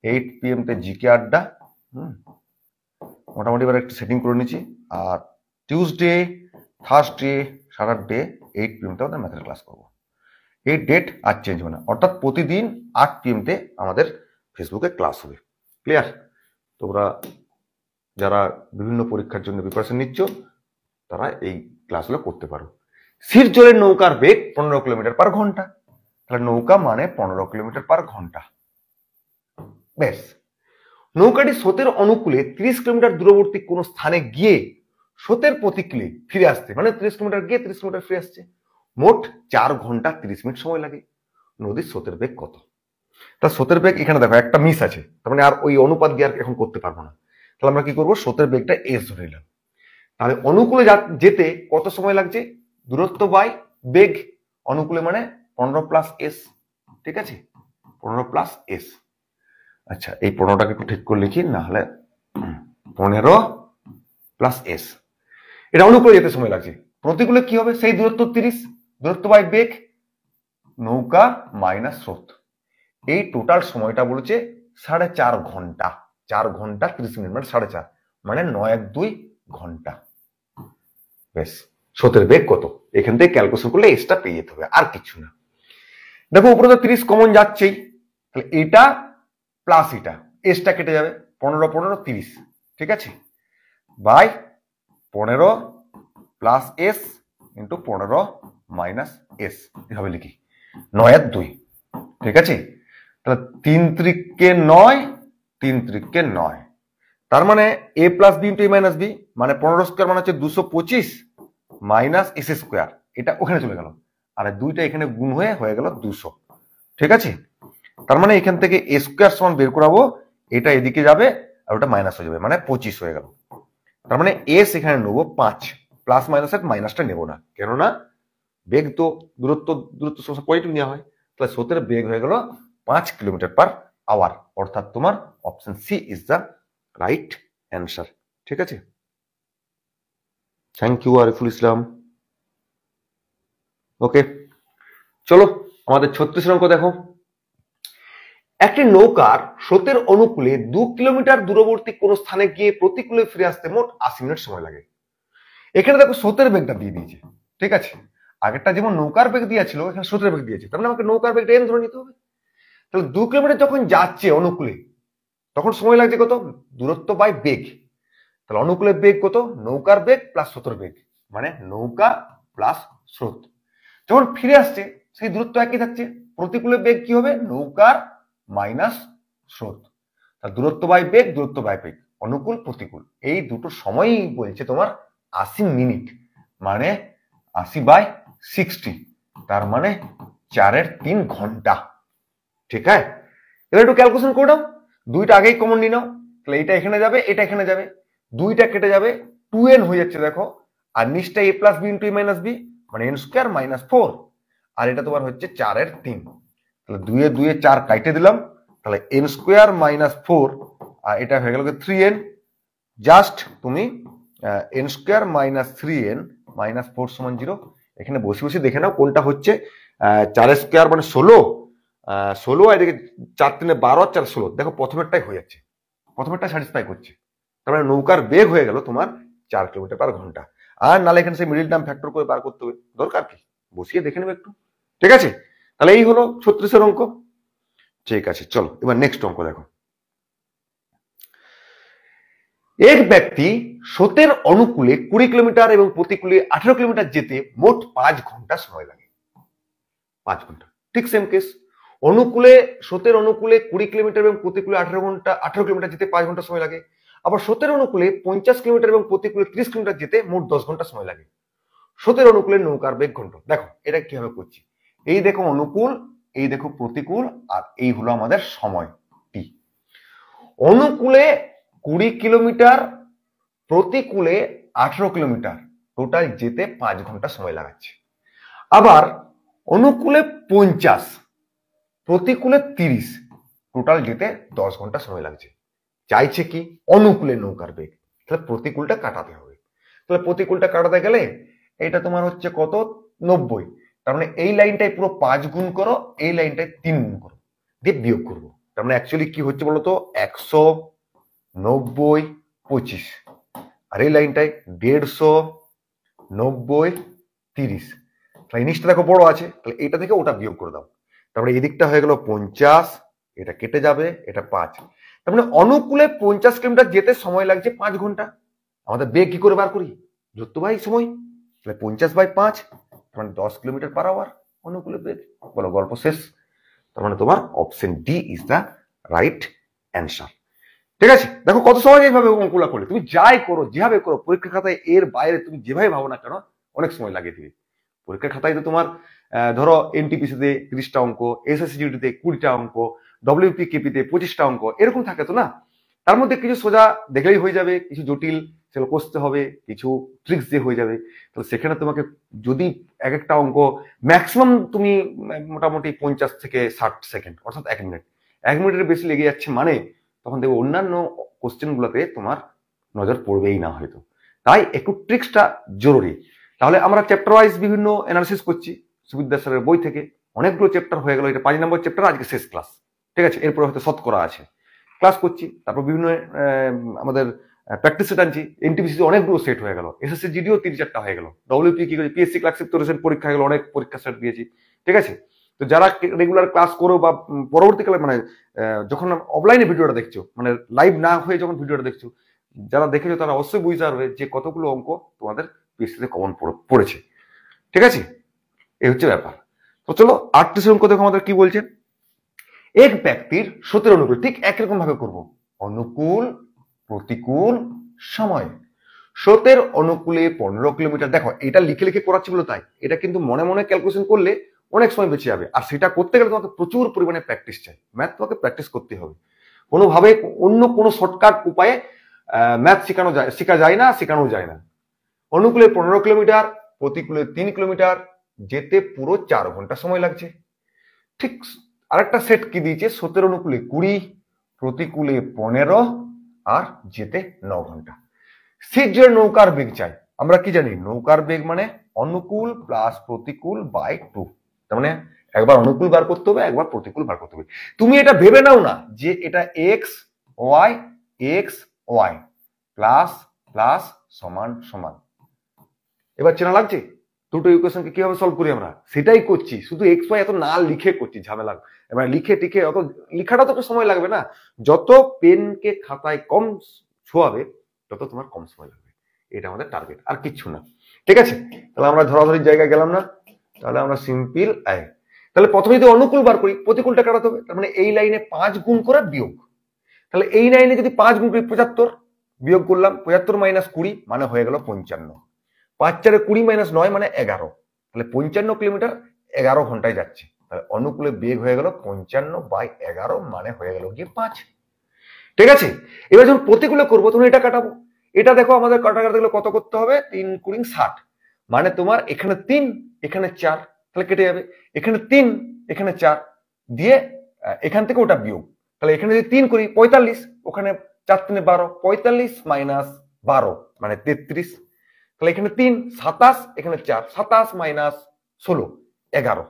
8 PM তে জিকে আড্ডা। মোটামুটি এবার একটু সেটিং করে নিচ্ছি। আর টিউসডে থার্সডে স্যাটারডে 8 PM তে আমাদের ম্যাথের ক্লাস করবো। এই ডেট আর চেঞ্জ হবে না, অর্থাৎ প্রতিদিন 8 PM তে আমাদের ফেসবুকে ক্লাস হবে। ক্লিয়ার? তোমরা যারা বিভিন্ন পরীক্ষার জন্য প্রিপারেশন নিচ্ছ তারা এই ক্লাসগুলো করতে পারো। স্থির জলের নৌকার বেগ 15 কিলোমিটার পার ঘন্টা, তাহলে নৌকা মানে 15 কিলোমিটার পার ঘন্টা। বেশ, নৌকাটি স্রোতের অনুকূলে 30 কিলোমিটার দূরবর্তী কোন স্থানে গিয়ে স্রোতের প্রতিকূলে ফিরে আসতে, মানে 30 কিলোমিটার গিয়ে 30 কিলোমিটার ফিরে আসছে, মোট 4 ঘন্টা 30 মিনিট সময় লাগে। নদীর স্রোতের বেগ কত? তা স্রোতের বেগ এখানে দেখো একটা মিস আছে, তার মানে আর ওই অনুপাত দিয়ে আর এখন করতে পারবো না। তাহলে আমরা কি করবো? স্রোতের বেগটা এস ধরে নিলাম। তাহলে অনুকূলে যেতে কত সময় লাগছে? দূরত্ব বাই বেগ। অনুকূলে মানে 15 প্লাস এস। ঠিক আছে, 15 প্লাস এস। আচ্ছা, এই 15টাকে একটু ঠিক করে লিখি, না হলে 15 প্লাস এস। এটা অনুকূলে যেতে সময় লাগছে। প্রতিকূলে কি হবে? সেই দূরত্ব 30, দূরত্ব বাই বেগ, নৌকা মাইনাস স্রোত। এই টোটাল সময়টা বলেছে 4.5 ঘন্টা। 4 ঘন্টা 30 মিনিট মানে 4.5, মানে 9-1-2 ঘন্টা। বেশ, স্রোতের বেগ কত? এখান থেকে ক্যালকুলেশন করলে এসটা পেয়ে যেতে হবে, আর কিছু না। দেখো উপরে তো 30 কমন যাচ্ছেই, তাহলে এটা প্লাস এটা, এসটা কেটে যাবে, 15 15 30। ঠিক আছে, by 15 plus S into 15 minus S, এভাবে লিখি, 9-2। ঠিক আছে, তাহলে 3 × 9, 3 × 9, তার মানে এ plus B into A minus B, মানে 15 স্কোয়ার মানে হচ্ছে 225 মাইনাস এস স্কোয়ার, এটা ওখানে চলে গেল, আর দুইটা এখানে গুণ হয়ে গেল 200। ঠিক আছে, তার মানে এখান থেকে এ স্কোয়ার সমান বের করাবো, এটা এদিকে যাবে আর ওটা মাইনাস হয়ে যাবে, মানে 25 হয়ে গেল। তার মানে এস এখানে নেবো 5, প্লাস মাইনাসের মাইনাসটা নেব না, কেননা বেগ তো দূরত্ব পজিটিভ নেওয়া হয়। তাহলে স্রোতের বেগ হয়ে গেল 5 কিলোমিটার পার আওয়ার, অর্থাৎ তোমার option C is the right answer. ঠিক আছে, thank you Ariful Islam. Okay, চলো আমাদের 36 অঙ্ক দেখো। একটি নৌকার স্রোতের অনুকূলে 2 কিলোমিটার দূরবর্তী কোন স্থানে গিয়ে প্রতিকূলে ফিরে আসতে মোট 80 মিনিট সময় লাগে। এখানে দেখো স্রোতের বেগটা দিয়ে দিয়েছে। ঠিক আছে, আগেরটা যেমন নৌকার বেগ দিয়েছিল, এখানে স্রোতের বেগ দিয়েছে, তার মানে আমাকে নৌকার বেগটা এন ধরে নিতে হবে। তাহলে 2 কিলোমিটার যখন যাচ্ছে অনুকূলে, তখন সময় লাগছে কত? দূরত্ব বাই বেগ। তাহলে অনুকূলের বেগ কত? নৌকার বেগ প্লাস স্রোতের বেগ, মানে নৌকা প্লাস স্রোত। যখন ফিরে আসছে সেই দূরত্ব একই থাকছে। প্রতিকূলের বেগ কি হবে? নৌকার মাইনাস স্রোত। তাহলে দূরত্ব বাই বেগ, দূরত্ব বাই বেগ, অনুকূল প্রতিকূল, এই দুটো সময়ই বলছে তোমার 80 মিনিট, মানে 80/60, তার মানে 4/3 ঘন্টা। ঠিক আছে, এবার একটু ক্যালকুলেশন করে নাও, দুইটা আগেই কমন নিয়ে নাও, তাহলে এটা এখানে যাবে, এটা এখানে যাবে, দুইটা কেটে যাবে, 2n হয়ে যাচ্ছে দেখো, আর নিচটা a plus B into A minus B, মানে n স্কোয়ার মাইনাস 4, আর এটা তোমার হচ্ছে 4/3। তাহলে 2 এ 2 এ 4 কাটে দিলাম, তাহলে n স্কোয়ার মাইনাস 4, আর এটা হয়ে গেল 3n। জাস্ট তুমি n square minus 3n minus 4 সমান 0, এখানে বসে বসে দেখে নাও কোনটা হচ্ছে। 4 স্কোয়ার মানে 16, 16, আর এদিকে 4 3 12 আর 4 16, দেখো প্রথমেরটাই হয়ে যাচ্ছে, প্রথমেরটা স্যাটিসফাই করছে। তার মানে নৌকার বেগ হয়ে গেল তোমার 4 কিলোমিটার পার ঘন্টা। আর নালে এখানে সেই মিডিল টার্ম ফ্যাক্টর করে বার করতে হবে, দরকার কি, বসিয়ে দেখে নেবে একটু। ঠিক আছে, তাহলে এই হলো 36-এর অঙ্ক। ঠিক আছে, চলো এবার নেক্সট অঙ্ক দেখো। এক ব্যক্তি স্রোতের অনুকূলে 20 কিলোমিটার এবং প্রতিকূলে 18 কিলোমিটার যেতে মোট 5 ঘন্টা সময় লাগে। 5 ঘন্টা, ঠিক সেম কেস। অনুকূলে, স্রোতের অনুকূলে 20 কিলোমিটার এবং প্রতিকূলে 18 কিলোমিটার যেতে 5 ঘন্টা সময় লাগে। আবার স্রোতের অনুকূলে 50 কিলোমিটার এবং প্রতিকূলে 30 কিলোমিটার যেতে মোট 10 ঘন্টা সময় লাগে। স্রোতের অনুকূলে নৌকার বেগ ঘন্টা। দেখো এটা কিভাবে করছি, এই দেখো অনুকূল, এই দেখো প্রতিকূল, আর এই হলো আমাদের সময় টি। অনুকূলে 20 কিলোমিটার, প্রতিকূলে 18 কিলোমিটার, টোটাল যেতে 5 ঘন্টা সময় লাগাচ্ছে। আবার অনুকূলে 50, প্রতিকূলে 30, টোটাল যেতে 10 ঘন্টা সময় লাগছে। চাইছে কি, অনুকূলে নৌকার বেগ, তাহলে প্রতিকূলটা কাটাতে হবে। তাহলে প্রতিকূলটা কাটাতে গেলে এটা তোমার হচ্ছে কত, 90। তার মানে এই লাইনটাই পুরো 5 গুণ করো, এই লাইনটাই 3 গুণ করো, দিয়ে বিয়োগ করবো। তার মানে অ্যাকচুয়ালি কি হচ্ছে বলতো, 100, 90, 25, আর এই লাইনটাই 150, 90, 30। তাহলে জিনিসটা দেখো বড় আছে, তাহলে এটা থেকে ওটা বিয়োগ করে দাও। তারপরে এদিকটা হয়ে গেল 50, এটা কেটে যাবে, এটা 5। তার মানে অনুকূলে 50 কিলোমিটার যেতে সময় লাগছে 5 ঘন্টা। আমাদের বেগ কি করে বার করি, যত ভাই সময়, তাহলে 50/5, মানে 10 কিলোমিটার পার আওয়ার অনুকূলে বেগ। বলো গল্প শেষ। তার মানে তোমার option D is the right answer. ঠিক আছে, দেখো কত সহজ এইভাবে অঙ্কগুলো করলে, তুমি যাই করো, যেভাবে করো, পরীক্ষা খাতায় এর বাইরে তুমি যেভাবে ভাবো না কেন অনেক সময় লাগিয়ে দিবে। পরীক্ষার খাতায় তো তোমার ধরো এনটিপিসিতে 30টা অঙ্ক, এসএসসিজিডিতে 20টা অঙ্ক, ডব্লিউপিকেপিতে 25টা অঙ্ক, এরকম থাকে তো না। তার মধ্যে কিছু সোজা দেখলেই হয়ে যাবে, কিছু জটিল সেগুলো কষতে হবে, কিছু ট্রিক্স দিয়ে হয়ে যাবে। তো সেখানে তোমাকে যদি এক একটা অঙ্ক ম্যাক্সিমাম তুমি মোটামুটি 50 থেকে 60 সেকেন্ড, অর্থাৎ 1 মিনিট, 1 মিনিটের বেশি লেগে যাচ্ছে, মানে তখন দেখবে অন্যান্য কোশ্চেন গুলোতে তোমার নজর পড়বেই না হয়তো। তাই একটু ট্রিক্সটা জরুরি। তাহলে আমরা চ্যাপ্টার ওয়াইজ বিভিন্ন অ্যানালিসিস করছি সুবিদ্যা স্যারের বই থেকে, অনেকগুলো চ্যাপ্টার হয়ে গেল, এটা 5 নম্বর চ্যাপ্টার, আজকে শেষ ক্লাস। ঠিক আছে, এরপরে হয়তো শতকরা আছে, ক্লাস করছি। তারপর বিভিন্ন আমাদের প্র্যাকটিস সেট আনছি, এনটিপিসি অনেকগুলো সেট হয়ে গেল, এসএসসি জিডিও 3-4টা হয়ে গেল, ডব্লিউপি কি করে, পিএসসি ক্লাসিক পরীক্ষা হয়ে গেল, অনেক পরীক্ষা সেট দিয়েছি। ঠিক আছে, তো যারা রেগুলার ক্লাস করো বা পরবর্তীকালে মানে যখন অফলাইনে ভিডিওটা দেখছো, মানে লাইভ না হয়ে যখন ভিডিওটা দেখছো, যারা দেখেছো তারা অবশ্যই বুঝতে পারবে যে কতগুলো অঙ্ক তোমাদের পিএসসিতে কমন পড়েছে। ঠিক আছে, এই হচ্ছে ব্যাপার। তো চলো 38 অঙ্ক দেখো আমাদের কি বলছে। এক ব্যক্তির স্রোতের অনুকূল, ঠিক একরকম ভাবে করবো, অনুকূল, প্রতিকূল, সময়। স্রোতের অনুকূলে 15 কিলোমিটার, দেখো এটা লিখে লিখে করাচ্ছি বলে তাই, এটা কিন্তু মনে মনে ক্যালকুলেশন করলে অনেক সময় বেঁচে যাবে। আর সেটা করতে গেলে তোমাকে প্রচুর পরিমাণে প্র্যাকটিস চাই, ম্যাথ তোমাকে প্র্যাকটিস করতে হবে। কোনোভাবে অন্য কোনো শর্টকাট উপায়ে ম্যাথ শেখা যায় না, শেখানো যায় না। অনুকূলে 15 কিলোমিটার, প্রতিকূলে 3 কিলোমিটার, যেতে পুরো 4 ঘন্টা সময় লাগছে। ঠিক আরেকটা সেট কি দিয়েছে, স্রোতের অনুকূলে 20, প্রতিকূলে 15, আর যেতে 9 ঘন্টা। সিজের নৌকার বেগ চাই। আমরা কি জানি, নৌকার বেগ মানে অনুকূল প্লাস প্রতিকূল বাই 2। তার মানে একবার অনুকূল বার করতে হবে, একবার প্রতিকূল বার করতে হবে। তুমি এটা ভেবে নাও না যে এটা এক্স ওয়াই প্লাস প্লাস সমান সমান। এবার চেনা লাগছে দুটো ইকুয়েশনকে কিভাবে সলভ করি আমরা, সেটাই করছি। শুধু এক্স ওয়াই এত না লিখে করছি, ঝামেলা। এবার লিখে টিখে অত লিখাটা তো সময় লাগবে না। যত পেনকে খাতায় কম ছোঁয়াবে তত তোমার কম সময় লাগবে, এটা আমাদের টার্গেট, আর কিচ্ছু না। ঠিক আছে, তাহলে আমরা ধরাধরির জায়গায় গেলাম না, তাহলে আমরা সিম্পল তাহলে প্রথমে যদি অনুকূল বার করি, প্রতিকূলটা কাটাতে হবে। তার মানে এই লাইনে 5 গুণ করে বিয়োগ, তাহলে এই লাইনে যদি 5 গুণ করি 75, বিয়োগ করলাম 75 মাইনাস 20 মানে হয়ে গেল 55, 5 4 20 মাইনাস 9 মানে 11, তাহলে 55 কিলোমিটার 11 ঘন্টায় যাচ্ছে। তাহলে অনুকূলে বেগ হয়ে গেল 55/11 মানে হয়ে গেল গিয়ে 5। ঠিক আছে, এবার যখন প্রতিকূলে করবো তখন এটা কাটাবো। এটা দেখো আমাদের কাটাকাটি গেলে কত করতে হবে, 3 × 60, মানে তোমার এখানে 3 এখানে 4, তাহলে কেটে যাবে। এখানে 3 এখানে 4 দিয়ে এখান থেকে ওটা বিয়োগ, তাহলে এখানে যদি 3 করি 45, ওখানে 4 3 12, 45 মাইনাস 12 মানে 33, তাহলে এখানে 3 27, এখানে 4 27 মাইনাস 16 11,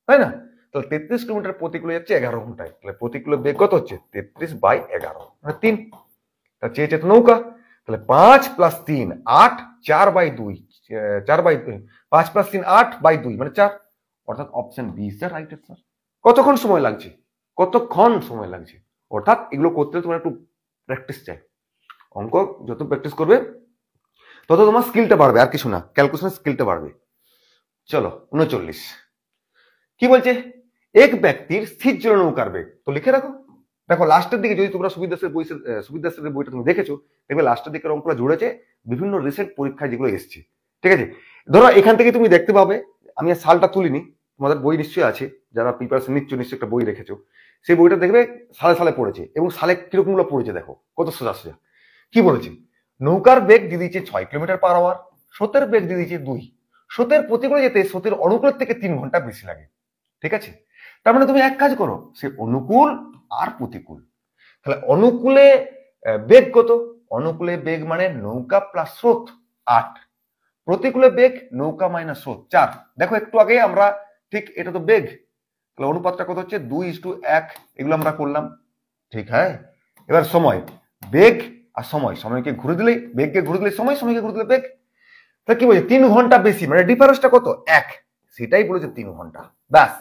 তাই না? তাহলে 33 কিলোমিটার প্রতিকূলে যাচ্ছে 11 ঘন্টায়, তাহলে প্রতিকূলে বেগ কত হচ্ছে 33/11 মানে 3। তা চেয়েছে তো নৌকা, তাহলে 5 + 3 8, 4/2 5+3 8/2 মানে 4, অর্থাৎ option B is the right answer. কতক্ষণ সময় লাগছে? কতক্ষণ সময় লাগছে? অর্থাৎ এগুলো করতে তোমার একটু প্র্যাকটিস চাই। অঙ্ক যত প্র্যাকটিস করবে তত তোমার স্কিলটা বাড়বে, আর কিছু না, ক্যালকুলেশন স্কিলটা বাড়বে। চলো 39 কি বলছে, এক ব্যক্তির স্থির জল নৌকার বেগ, তো লিখে রাখো। দেখো লাস্টের দিকে যদি তোমরা সুবিধা দাসের বইটা তুমি দেখেছো, দেখবে লাস্টের দিকে অঙ্কটা জুড়েছে বিভিন্ন রিসেন্ট পরীক্ষায় যেগুলো এসছে। ঠিক আছে, ধরো এখান থেকে তুমি দেখতে পাবে, আমি আর সালটা তুলিনি, তোমাদের বই নিশ্চয়ই আছে, যারা প্রিপারেশন নিচ্ছ নিশ্চয়ই একটা বই রেখেছো, সেই বইটা দেখবে সালে সালে পড়েছে, এবং সালে কিরকম গুলো পড়েছে দেখো, কত সোজা সোজা। কি বলেছে, নৌকার বেগ দিয়ে দিয়েছে 6 কিলোমিটার/আওয়ার, স্রোতের বেগ দিয়ে দিয়েছে 2, স্রোতের প্রতিকূলে যেতে স্রোতের অনুকূলের থেকে 3 ঘন্টা বেশি লাগে। ঠিক আছে, তার মানে তুমি এক কাজ করো, সে অনুকূল আর প্রতিকূল, তাহলে অনুকূলে বেগ কত, অনুকূলে বেগ মানে নৌকা প্লাস স্রোত 8, প্রতিকূলে বেগ নৌকা মাইনাস স্রোত 4। দেখো একটু আগে আমরা ঠিক এটা তো বেগ, তাহলে অনুপাতটা কত হচ্ছে 2:1, এগুলো আমরা করলাম। ঠিক হ্যাঁ, এবার সময়, বেগ আর সময়, সময়কে ঘুরে দিলেই বেগকে ঘুরে দিলে সময়, সময়কে ঘুরে দিলে বেগ, তাহলে কি বলছে 3 ঘন্টা বেশি, মানে ডিফারেন্সটা কত 1, সেটাই বলেছে 3 ঘন্টা। ব্যাস,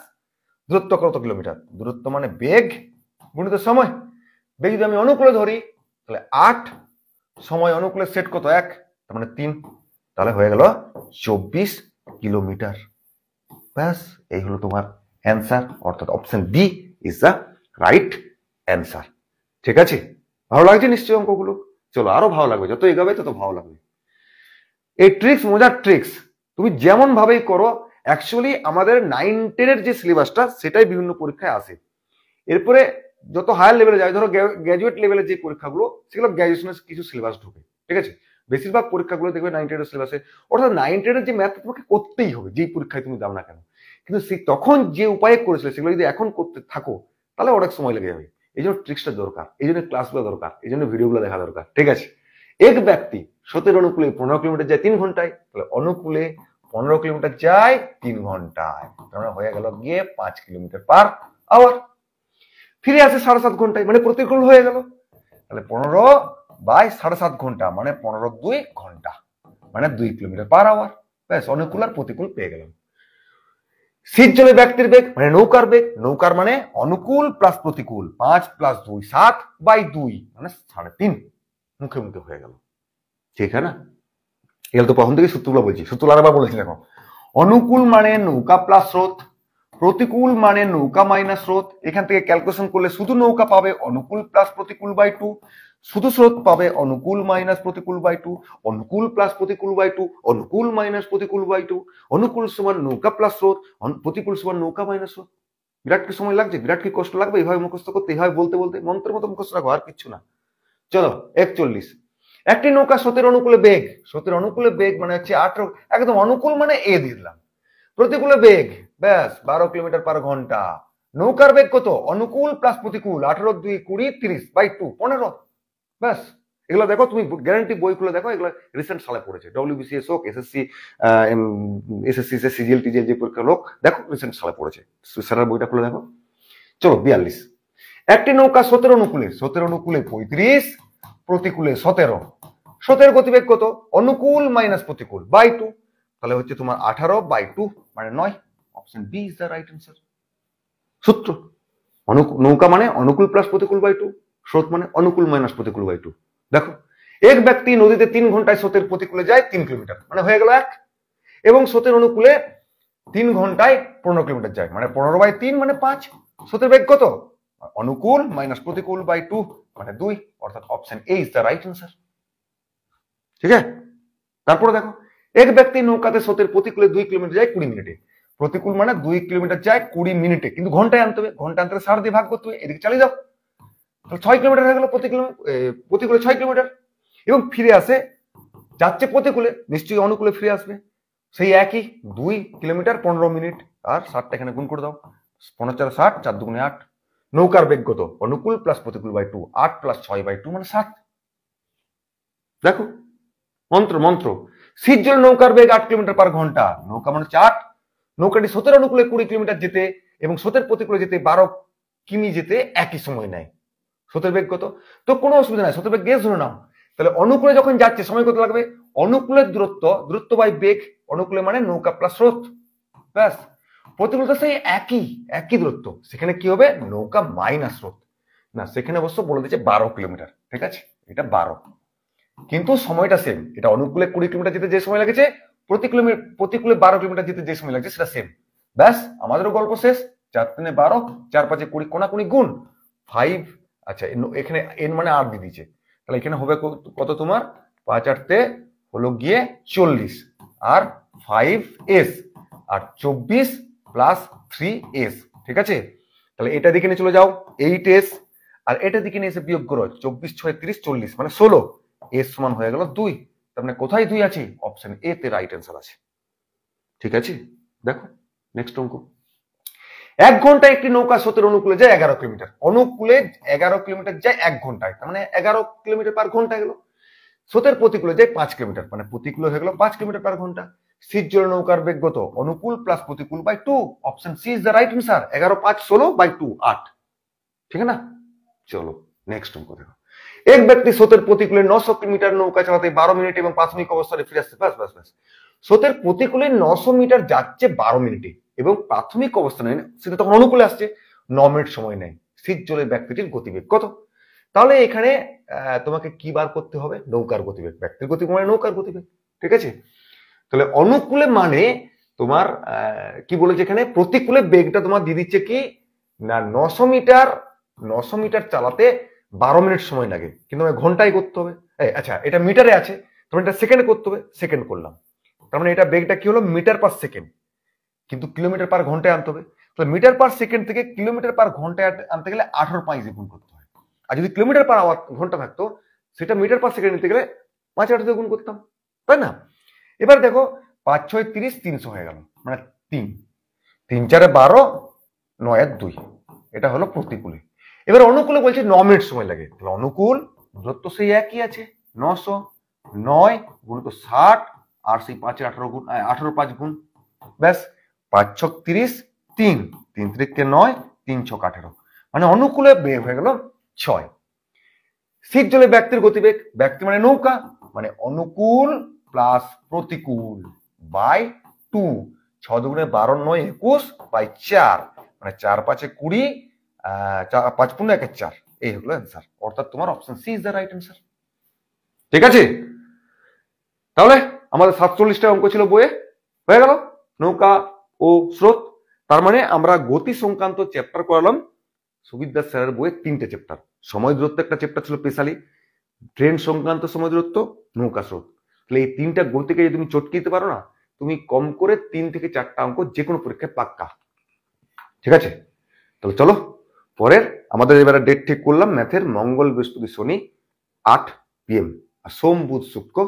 দূরত্ব কত কিলোমিটার, দূরত্ব মানে বেগ গুণিত সময়, বেগ যদি আমি অনুকূলে ধরি তাহলে 8, সময় অনুকূলে সেট কত 1, তার মানে 3, তাহলে হয়ে গেল 24 কিলোমিটার। ব্যাস, এই হলো তোমার অ্যান্সার, অর্থাৎ option D is the right answer. ঠিক আছে, ভালো লাগছে নিশ্চয়ই অঙ্কগুলো? চলো আরো ভালো লাগবে, যত এগাবে তত ভালো লাগবে। এই ট্রিক্স, মজার ট্রিক্স তুমি যেমন ভাবেই করো, অ্যাকচুয়ালি আমাদের 9-10 যে সিলেবাসটা সেটাই বিভিন্ন পরীক্ষায় আসে। এরপরে যত হায়ার লেভেলে যায়, ধরো গ্র্যাজুয়েট লেভেলের যে পরীক্ষাগুলো, সেগুলো গ্র্যাজুয়েশনের কিছু সিলেবাস ঢুকে। ঠিক আছে, বেশিরভাগ পরীক্ষাগুলো দেখবে 9-10 সিলেবাসে, অর্থাৎ 9-10 যে ম্যাথ তোমাকে করতেই হবে, যেই পরীক্ষায় তুমি দাও না কেন। কিন্তু তখন যে উপায়ে করেছিলে সেগুলো যদি এখন করতে থাকো তাহলে অনেক সময় লেগে যাবে। এই জন্য ট্রিক্সটা দরকার, এই জন্য ক্লাসগুলো দরকার, এই জন্য ভিডিওগুলো দেখা দরকার। ঠিক আছে, এক ব্যক্তি স্রোতের অনুকূলে 15 কিলোমিটার যায় 3 ঘন্টায়, তাহলে অনুকূলে 15 কিলোমিটার যায় 3 ঘন্টায়, তাহলে হয়ে গেল গিয়ে 5 কিলোমিটার/আওয়ার। ফিরে আসে 7.5 ঘন্টায়, মানে প্রতিকূল হয়ে গেল, তাহলে 15/7.5 ঘন্টা মানে 15-2 ঘন্টা, মানে 2 কিলোমিটার/আওয়ার। ব্যাস, অনুকূল আর প্রতিকূল পেয়ে গেলাম। স্থির জলে ব্যক্তির বেগ মানে নৌকার বেগ, নৌকার মানে অনুকূল প্লাস প্রতিকূল, 5+2 7/2 মানে 3.5, মুখে মুখে হয়ে গেল। ঠিক আছে না, এগুলো তো প্রথম থেকে সূত্রগুলো বলছি, সূত্র আরেকবার বলেছি দেখো, অনুকূল মানে নৌকা প্লাস স্রোত, প্রতিকূল মানে নৌকা মাইনাস স্রোত, এখান থেকে ক্যালকুলেশন করলে শুধু নৌকা পাবে অনুকূল প্লাস প্রতিকূল/2, শুধু স্রোত পাবে অনুকূল মাইনাস প্রতিকূল/2, অনুকূল প্লাস প্রতিকূল/2, অনুকূল মাইনাস প্রতিকূল/2, অনুকূল সমান নৌকা প্লাস স্রোত, প্রতিকূল সমান নৌকা মাইনাস স্রোত। বিরাট কি সময় লাগছে, বিরাট কি কষ্ট লাগবে এইভাবে মুখস্থ করতে, এইভাবে বলতে বলতে মন্ত্রের মতো মুখস্থ রাখো, আর কিচ্ছু না। চলো 41, একটি নৌকা স্রোতের অনুকূলে বেগ, স্রোতের অনুকূলে বেগ মানে হচ্ছে 18, একদম অনুকূল মানে এ দিয়ে দিলাম, প্রতিকূলে বেগ ব্যাস 12 কিলোমিটার/ঘন্টা। নৌকার বেগ কত, অনুকূল প্লাস প্রতিকূল, 18-2 20 30/2 15। ব্যাস, এগুলো দেখো তুমি গ্যারান্টি বই খুলে দেখো, এগুলো রিসেন্ট সালে পড়েছে, ডব্লিউবিসিএস হোক, এসএসসি সিজিএল টিজিএল যে পরীক্ষা লোক, দেখো রিসেন্ট সালে পড়েছে, স্যারের বইটা খুলে দেখো। চলো 42, একটি নৌকা স্রোতের অনুকূলে, স্রোতের অনুকূলে 35, প্রতিকূলে 17, স্রোতের গতিবেগ কত, অনুকূল মাইনাস প্রতিকূল/2, তাহলে হচ্ছে তোমার 18/2 মানে 9, option B is the right answer. সূত্র, নৌকা মানে অনুকূল প্লাস প্রতিকূল/2, স্রোত মানে অনুকূল মাইনাস প্রতিকূল/2। দেখো, এক ব্যক্তি নদীতে 3 ঘন্টায় স্রোতের প্রতিকূলে যায় 3 কিলোমিটার, মানে হয়ে গেল 1, এবং স্রোতের অনুকূলে 3 ঘন্টায় 15 কিলোমিটার যায়, মানে 15/3 মানে 5, স্রোতের বেগ কত, অনুকূল মাইনাস প্রতিকূল/2 মানে 2, অর্থাৎ option A is the right answer. ঠিক আছে, তারপরে দেখো, এক ব্যক্তি নৌকাতে স্রোতের প্রতিকূলে 2 কিলোমিটার যায় 20 মিনিটে, প্রতিকূল মানে 2 কিলোমিটার যায় 20 মিনিটে, কিন্তু ঘন্টায় আনতে হবে, ঘন্টা আনতে 7 দিয়ে ভাগ করতে হবে, এদিকে চালিয়ে যাও, তাহলে 6 কিলোমিটার হয়ে গেল প্রতিকূলে 6 কিলোমিটার, এবং ফিরে আসে, যাচ্ছে প্রতিকূলে, নিশ্চয়ই অনুকূলে ফিরে আসবে, সেই একই 2 কিলোমিটার 15 মিনিট, আর 60টা এখানে গুণ করে দাও, 15 60, 4 2 8, নৌকার বেগ কত, অনুকূল প্লাস প্রতিকূল/2, 8 + 6/2 মানে 7। দেখো মন্ত্র, স্থির জলে নৌকার বেগ 8 কিলোমিটার/ঘন্টা, নৌকা মানে 8, নৌকাটি স্রোতের অনুকূলে 20 কিলোমিটার যেতে এবং স্রোতের প্রতিকূলে যেতে 12 কিমি যেতে একই সময় নেয়, স্রোতের বেগ কত, তো কোনো অসুবিধা নাই, স্রোতের বেগ গেস ধরে নাও, তাহলে অনুকূলে যখন যাচ্ছে সময় কত লাগবে, অনুকূলের দূরত্ব, দূরত্ব বাই বেগ, অনুকূলে মানে নৌকা প্লাস স্রোত, ব্যাস। প্রতিকূলে তো সেই একই দূরত্ব, সেখানে কি হবে নৌকা মাইনাস স্রোত, না সেখানে অবশ্য বলে দিচ্ছে 12 কিলোমিটার, ঠিক আছে, এটা 12, কিন্তু সময়টা সেম, এটা অনুকূলে 20 কিলোমিটার যেতে যে সময় লাগেছে, প্রতিকূলে 12 কিলোমিটার যেতে যে সময় লাগছে সেটা সেম, ব্যাস আমাদেরও গল্প শেষ। 4 3 12, 4 5 20, কোনাকুনি গুণ 5, আচ্ছা এখানে n মানে আর দিয়ে দিয়েছে, তাহলে এখানে হবে কত তোমার 5 8 হলো গিয়ে 40, আর 5s আর 24 প্লাস 3s, ঠিক আছে। তাহলে এটা দিকে নিয়ে চলে যাও 8s, আর এটা দিকে নিয়ে এসে বিয়োগ করো 24 6 30 40 মানে 16, এস সমান হয়ে গেল 2, তার মানে কোথায় 2 আছে, অপশন এ তে রাইট অ্যান্সার আছে, ঠিক আছে। দেখো নেক্সট অঙ্ক। 1 ঘন্টায় একটি নৌকা স্রোতের অনুকূলে যায় 11 কিলোমিটার, অনুকূলে 11 কিলোমিটার যায় 1 ঘন্টায়, তার মানে 11 কিলোমিটার পার ঘন্টা গেল। স্রোতের প্রতিকূলে যায় 5 কিলোমিটার, মানে প্রতিকূলে হয়ে গেল 5 কিলোমিটার পার ঘন্টা। শীত জলে নৌকার বেগ কত, অনুকূল প্লাস প্রতিকূল by 2, option C is the right answer. 11 5 16 by 2 8, ঠিক আছে না। চলো নেক্সট অঙ্ক দেখো। এক ব্যক্তি স্রোতের প্রতিকূলে 900 মিটার নৌকা চালাতে 12 মিনিট এবং প্রাথমিক অবস্থায় ফিরে আসছে, ব্যাস ব্যাস ব্যাস। স্রোতের প্রতিকূলে 900 মিটার যাচ্ছে 12 মিনিটে এবং প্রাথমিক অবস্থানে সেটা তখন অনুকূলে আসছে 9 মিনিট সময় নেয়। শীত জলে ব্যক্তিটির গতিবেগ কত? তাহলে এখানে তোমাকে কি বার করতে হবে, নৌকার গতিবেগ, ব্যক্তির গতিবেগ মানে নৌকার গতিবেগ, ঠিক আছে। তাহলে অনুকূলে মানে তোমার কি বলেছে এখানে, প্রতিকূলে বেগটা তোমার দিয়ে দিচ্ছে কি না 900 মিটার চালাতে 12 মিনিট সময় লাগে, কিন্তু আমায় ঘন্টায় করতে হবে। আচ্ছা এটা মিটারে আছে, তোমার এটা সেকেন্ডে করতে হবে, সেকেন্ড করলাম, তার মানে এটা বেগটা কি হলো মিটার পার সেকেন্ড, কিন্তু কিলোমিটার পার ঘন্টায় আনতে হবে। তাহলে মিটার পার সেকেন্ড থেকে কিলোমিটার পার ঘন্টায় আনতে গেলে 18 5 গুণ করতে হয়, আর যদি কিলোমিটার পার ঘন্টা থাকতো সেটা মিটার পার সেকেন্ড নিতে গেলে 5 8 দিয়ে গুণ করতাম, তাই না। এবার দেখো 5 6 30 300 হয়ে গেল, মানে 3 3 4 12 9 2, এটা হলো প্রতিকূলে। এবার অনুকূলে বলছে 9 মিনিট সময় লাগে, তাহলে অনুকূল দূরত্ব সেই একই আছে 900, 9 গুণিত 60, আর সেই 5 18 গুণ 18 5 গুণ, ব্যাস 5 6 30, 3 3 3 9, 3 6 18, মানে অনুকূলে বেগ হয়ে গেল 6। শীত জলে ব্যক্তির গতিবেগ, ব্যক্তি মানে নৌকা, মানে অনুকূল প্লাস প্রতিকূল বাই 2, 6 দুগুণে 12 9 21 বাই 4, মানে 4 5 20, 5 পূর্ণ 1 4, এই হলো অ্যান্সার, অর্থাৎ তোমার option C is the right answer, ঠিক আছে। তাহলে আমাদের 47টা অঙ্ক ছিল বইয়ে, হয়ে গেল নৌকা ও স্রোত। তার মানে আমরা গতি সংক্রান্ত চ্যাপ্টার করালাম সুবিদ দাস স্যারের বইয়ে 3টে চ্যাপ্টার। সময় দূরত্ব একটা চ্যাপ্টার ছিল স্পেশালি, ট্রেন সংক্রান্ত সময় দূরত্ব, নৌকা স্রোত। তাহলে এই 3টা গতিকে যদি তুমি চটকে দিতে পারো না, তুমি কম করে 3 থেকে 4টা অঙ্ক যে কোনো পরীক্ষায় পাক্কা, ঠিক আছে। তাহলে চলো পরের আমাদের এবারে ডেট ঠিক করলাম ম্যাথের, মঙ্গল বৃহস্পতি শনি 8 PM, আর সোম বুধ শুক্র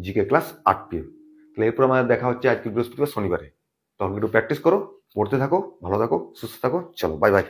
জিকে ক্লাস 8 PM। তাহলে এরপর আমাদের দেখা হচ্ছে আজকে বৃহস্পতিবার শনিবারে, তখন একটু প্র্যাকটিস করো, পড়তে থাকো, ভালো থাকো, সুস্থ থাকো, চলো বাই বাই।